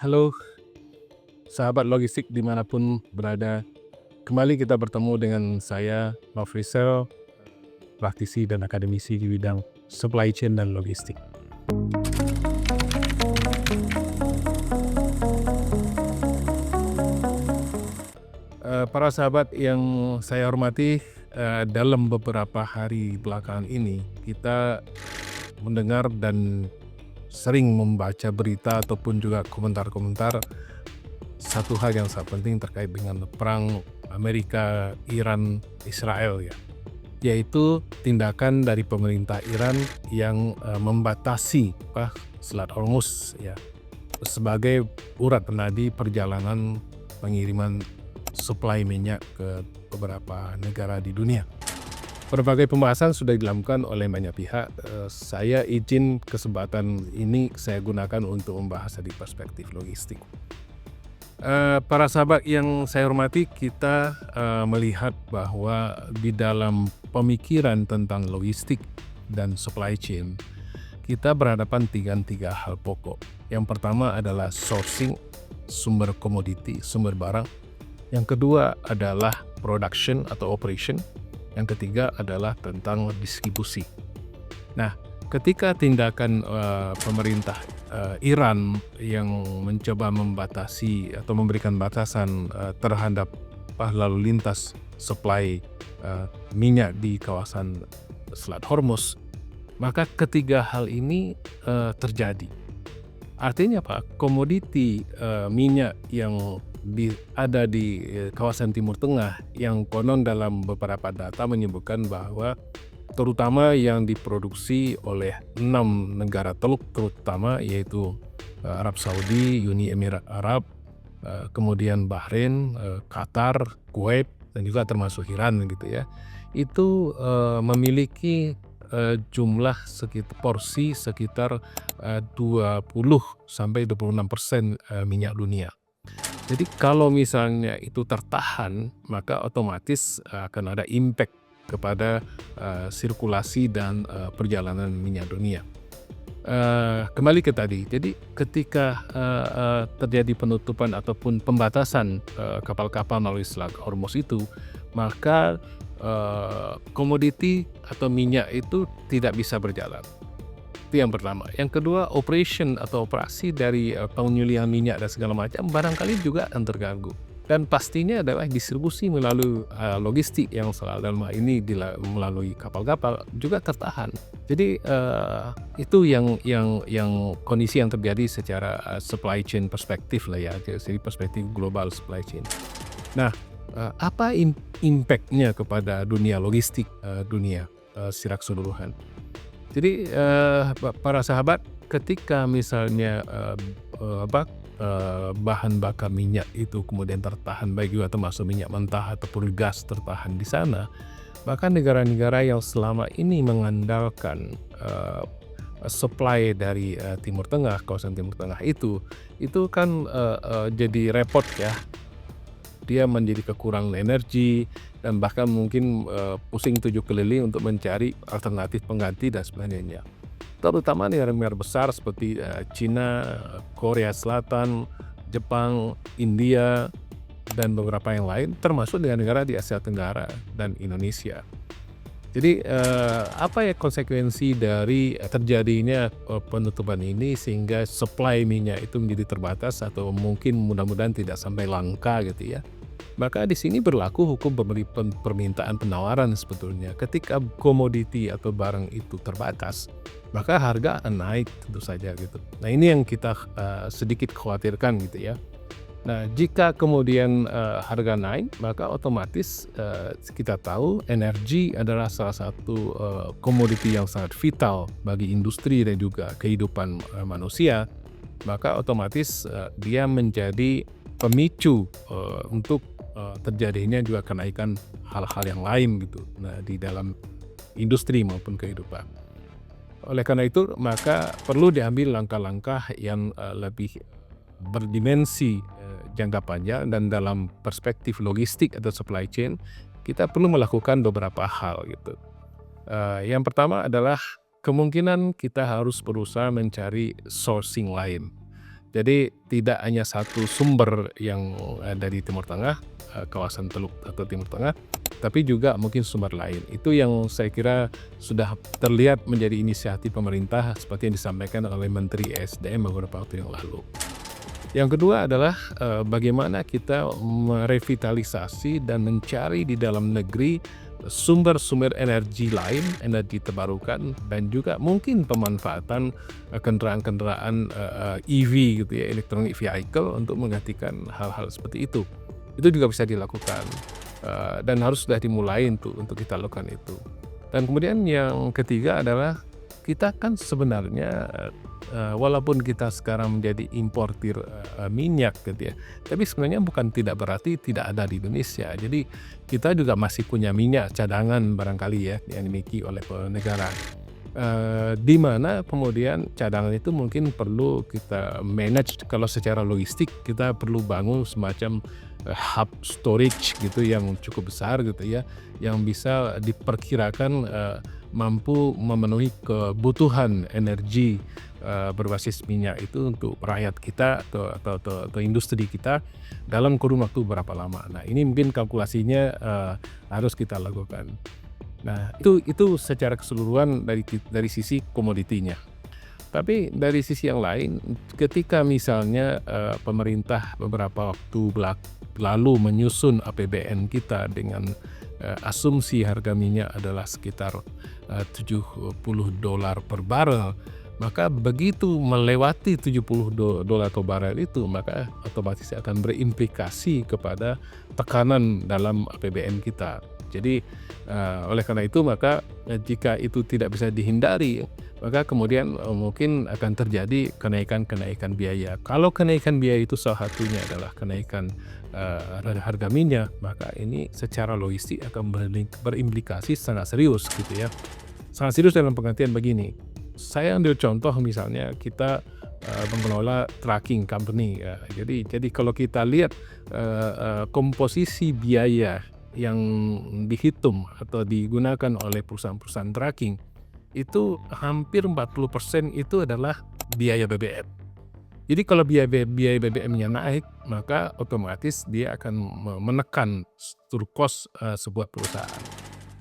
Halo, sahabat logistik dimanapun berada. Kembali kita bertemu dengan saya, Nofrisel, praktisi dan akademisi di bidang supply chain dan logistik. Para sahabat yang saya hormati, dalam beberapa hari belakangan ini kita mendengar dan sering membaca berita ataupun juga komentar-komentar satu hal yang sangat penting terkait dengan perang Amerika, Iran, Israel ya, yaitu tindakan dari pemerintah Iran yang membatasi Selat Hormuz ya sebagai urat nadi perjalanan pengiriman suplai minyak ke beberapa negara di dunia. Berbagai pembahasan sudah dilakukan oleh banyak pihak. Saya izin kesempatan ini saya gunakan untuk membahas dari perspektif logistik. Para sahabat yang saya hormati, kita melihat bahwa di dalam pemikiran tentang logistik dan supply chain, kita berhadapan tiga hal pokok. Yang pertama adalah sourcing, sumber komoditi, sumber barang. Yang kedua adalah production atau operation. Yang ketiga adalah tentang distribusi. Nah, ketika tindakan pemerintah Iran yang mencoba membatasi atau memberikan batasan terhadap lalu lintas supply minyak di kawasan Selat Hormuz, maka ketiga hal ini terjadi. Artinya apa? Komoditi minyak yang ada di kawasan Timur Tengah yang konon dalam beberapa data menyebutkan bahwa terutama yang diproduksi oleh 6 negara teluk terutama, yaitu Arab Saudi, Uni Emirat Arab, kemudian Bahrain, Qatar, Kuwait, dan juga termasuk Iran gitu ya. Itu memiliki jumlah porsi sekitar 20-26% minyak dunia. Jadi kalau misalnya itu tertahan, maka otomatis akan ada impact kepada sirkulasi dan perjalanan minyak dunia. Kembali ke tadi, jadi ketika terjadi penutupan ataupun pembatasan kapal-kapal melalui Selat Hormuz itu, maka komoditi atau minyak itu tidak bisa berjalan. Itu yang pertama. Yang kedua, operation atau operasi dari penyulingan minyak dan segala macam barangkali juga akan terganggu. Dan pastinya adalah distribusi melalui logistik yang selalu dalam hal ini melalui kapal-kapal juga tertahan. Jadi itu yang kondisi yang terjadi secara supply chain perspektif lah ya, jadi perspektif global supply chain. Nah, apa impact-nya kepada dunia logistik dunia secara keseluruhan? Jadi para sahabat, ketika misalnya bahan bakar minyak itu kemudian tertahan, baik juga termasuk minyak mentah ataupun gas tertahan di sana, maka negara-negara yang selama ini mengandalkan supply dari Timur Tengah, kawasan Timur Tengah itu kan jadi repot ya. Dia menjadi kekurangan energi dan bahkan mungkin pusing tujuh keliling untuk mencari alternatif pengganti dan sebagainya. Terutama negara-negara besar seperti Cina, Korea Selatan, Jepang, India, dan beberapa yang lain, termasuk negara-negara di Asia Tenggara dan Indonesia. Jadi apa ya konsekuensi dari terjadinya penutupan ini sehingga supply minyak itu menjadi terbatas atau mungkin mudah-mudahan tidak sampai langka gitu ya. Maka di sini berlaku hukum permintaan penawaran sebetulnya. Ketika komoditi atau barang itu terbatas, maka harga akan naik tentu saja gitu. Nah, ini yang kita sedikit khawatirkan gitu ya. Nah, jika kemudian harga naik, maka otomatis kita tahu energi adalah salah satu komoditi yang sangat vital bagi industri dan juga kehidupan manusia. Maka otomatis dia menjadi pemicu untuk terjadinya juga kenaikan hal-hal yang lain gitu. Nah, di dalam industri maupun kehidupan. Oleh karena itu, maka perlu diambil langkah-langkah yang lebih berdimensi jangka panjang, dan dalam perspektif logistik atau supply chain kita perlu melakukan beberapa hal gitu. Yang pertama adalah kemungkinan kita harus berusaha mencari sourcing lain. Jadi tidak hanya satu sumber yang dari Timur Tengah, kawasan Teluk atau Timur Tengah, tapi juga mungkin sumber lain. Itu yang saya kira sudah terlihat menjadi inisiatif pemerintah seperti yang disampaikan oleh Menteri ESDM beberapa waktu yang lalu. Yang kedua adalah bagaimana kita merevitalisasi dan mencari di dalam negeri sumber-sumber energi lain, energi terbarukan, dan juga mungkin pemanfaatan kendaraan-kendaraan EV gitu ya, electronic vehicle, untuk menggantikan hal-hal seperti itu. Itu juga bisa dilakukan dan harus sudah dimulai untuk kita lakukan itu. Dan kemudian yang ketiga adalah kita kan sebenarnya walaupun kita sekarang menjadi importir minyak gitu ya, tapi sebenarnya bukan tidak berarti tidak ada di Indonesia. Jadi kita juga masih punya minyak cadangan barangkali ya yang dimiliki oleh negara. Di mana kemudian cadangan itu mungkin perlu kita manage. Kalau secara logistik kita perlu bangun semacam hub storage gitu yang cukup besar gitu ya, yang bisa diperkirakan mampu memenuhi kebutuhan energi berbasis minyak itu untuk rakyat kita atau industri kita dalam kurun waktu berapa lama. Nah, ini mungkin kalkulasinya harus kita lakukan. Nah, itu secara keseluruhan dari sisi komoditinya. Tapi dari sisi yang lain, ketika misalnya pemerintah beberapa waktu lalu menyusun APBN kita dengan asumsi harga minyak adalah sekitar $70 per barel, maka begitu melewati $70 per barel itu, maka otomatis akan berimplikasi kepada tekanan dalam APBN kita. Jadi oleh karena itu maka jika itu tidak bisa dihindari, maka kemudian mungkin akan terjadi kenaikan biaya. Kalau kenaikan biaya itu salah satunya adalah kenaikan harga minyak, maka ini secara logistik akan berimplikasi sangat serius gitu ya. Sangat serius dalam pengertian begini. Saya ambil contoh misalnya kita mengelola trucking company ya. Jadi kalau kita lihat komposisi biaya yang dihitung atau digunakan oleh perusahaan-perusahaan trucking, itu hampir 40% itu adalah biaya BBM. Jadi kalau biaya BBM-nya naik, maka otomatis dia akan menekan struktur cost sebuah perusahaan.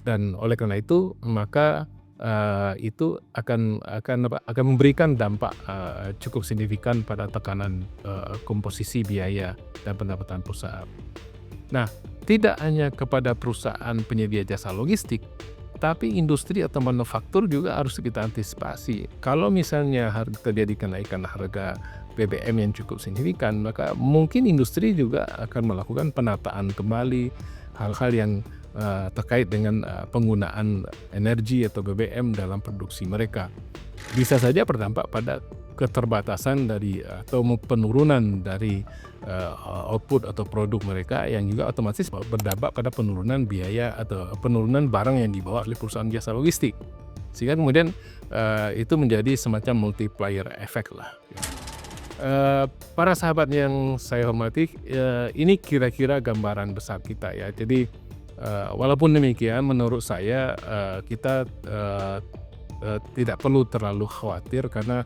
Dan oleh karena itu maka itu akan memberikan dampak cukup signifikan pada tekanan komposisi biaya dan pendapatan perusahaan. Nah, tidak hanya kepada perusahaan penyedia jasa logistik, tapi industri atau manufaktur juga harus kita antisipasi. Kalau misalnya terjadi kenaikan harga BBM yang cukup signifikan, maka mungkin industri juga akan melakukan penataan kembali hal-hal yang terkait dengan penggunaan energi atau BBM dalam produksi mereka. Bisa saja berdampak pada keterbatasan dari atau penurunan dari output atau produk mereka, yang juga otomatis berdampak pada penurunan biaya atau penurunan barang yang dibawa oleh perusahaan jasa logistik. Sehingga kemudian itu menjadi semacam multiplier effect lah. Para sahabat yang saya hormati, ini kira-kira gambaran besar kita ya. Jadi walaupun demikian menurut saya kita tidak perlu terlalu khawatir karena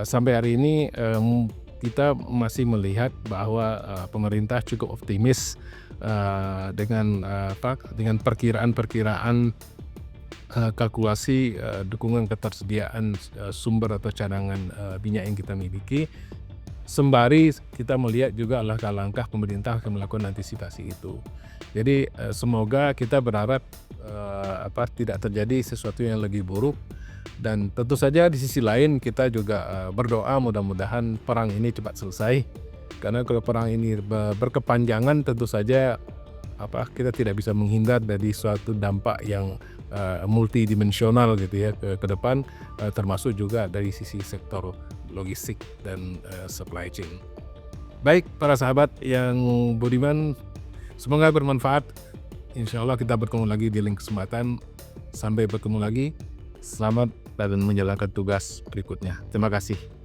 sampai hari ini kita masih melihat bahwa pemerintah cukup optimis dengan perkiraan kalkulasi dukungan ketersediaan sumber atau cadangan minyak yang kita miliki. Sembari kita melihat juga langkah-langkah pemerintah akan melakukan antisipasi itu. Jadi semoga kita berharap tidak terjadi sesuatu yang lebih buruk. Dan tentu saja di sisi lain kita juga berdoa mudah-mudahan perang ini cepat selesai. Karena kalau perang ini berkepanjangan, tentu saja kita tidak bisa menghindar dari suatu dampak yang multidimensional gitu ya ke depan, termasuk juga dari sisi sektor logistik dan supply chain. Baik para sahabat yang budiman, semoga bermanfaat. Insya Allah kita bertemu lagi di lain kesempatan. Sampai bertemu lagi. Selamat dan menjalankan tugas berikutnya. Terima kasih.